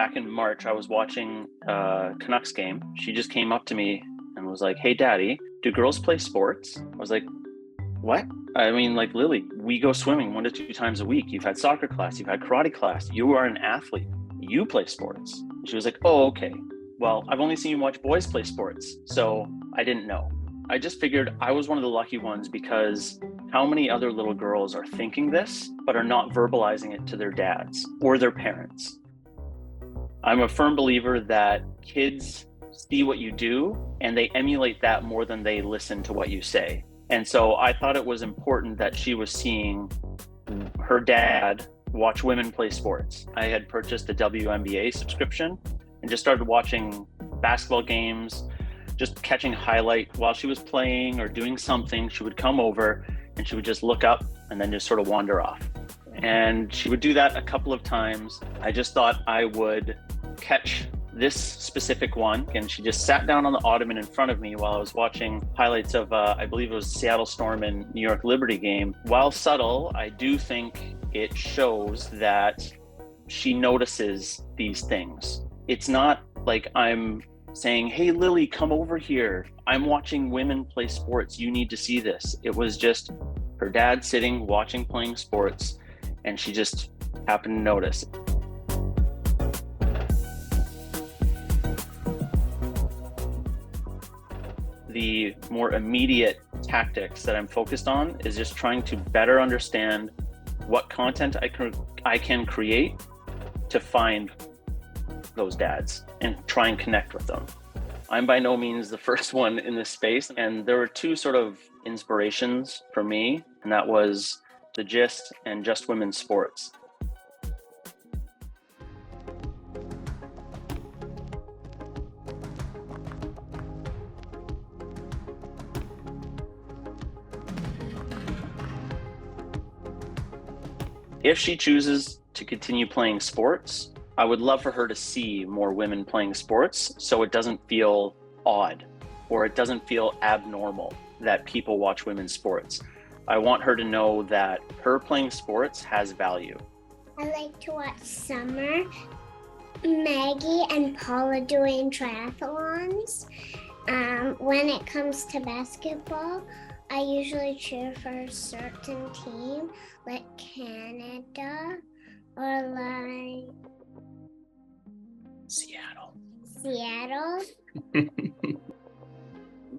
back in March, I was watching a Canucks game. She just came up to me and was like, "Hey, Daddy, do girls play sports?" I was like, "What?" I mean, like, Lily, we go swimming 1 to 2 times a week. You've had soccer class, you've had karate class. You are an athlete. You play sports. And she was like, "Oh, okay. Well, I've only seen you watch boys play sports, so I didn't know." I just figured I was one of the lucky ones, because how many other little girls are thinking this, but are not verbalizing it to their dads or their parents? I'm a firm believer that kids see what you do and they emulate that more than they listen to what you say. And so I thought it was important that she was seeing her dad watch women play sports. I had purchased a WNBA subscription and just started watching basketball games, just catching highlight while she was playing or doing something. She would come over and she would just look up and then just sort of wander off. And she would do that a couple of times. I just thought I would catch this specific one. And she just sat down on the ottoman in front of me while I was watching highlights of, I believe it was Seattle Storm and New York Liberty game. While subtle, I do think it shows that she notices these things. It's not like I'm saying, "Hey, Lily, come over here. I'm watching women play sports. You need to see this." It was just her dad sitting, watching, playing sports, and she just happened to notice. The more immediate tactics that I'm focused on is just trying to better understand what content I can create to find those dads and try and connect with them. I'm by no means the first one in this space, and there were two sort of inspirations for me, and that was The Gist and Just Women's Sports. If she chooses to continue playing sports, I would love for her to see more women playing sports so it doesn't feel odd or it doesn't feel abnormal that people watch women's sports. I want her to know that her playing sports has value. I like to watch Summer, Maggie, and Paula doing triathlons. When it comes to basketball, I usually cheer for a certain team, like Canada or like Seattle.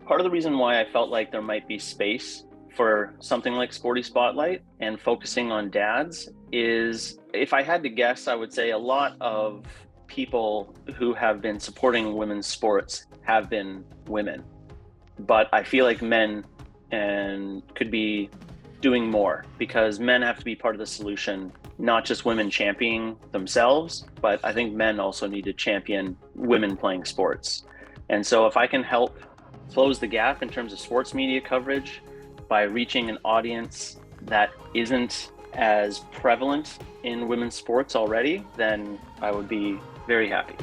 Part of the reason why I felt like there might be space for something like Sporty Spotlight and focusing on dads is, if I had to guess, I would say a lot of people who have been supporting women's sports have been women. But I feel like men could be doing more, because men have to be part of the solution, not just women championing themselves, but I think men also need to champion women playing sports. And so if I can help close the gap in terms of sports media coverage by reaching an audience that isn't as prevalent in women's sports already, then I would be very happy.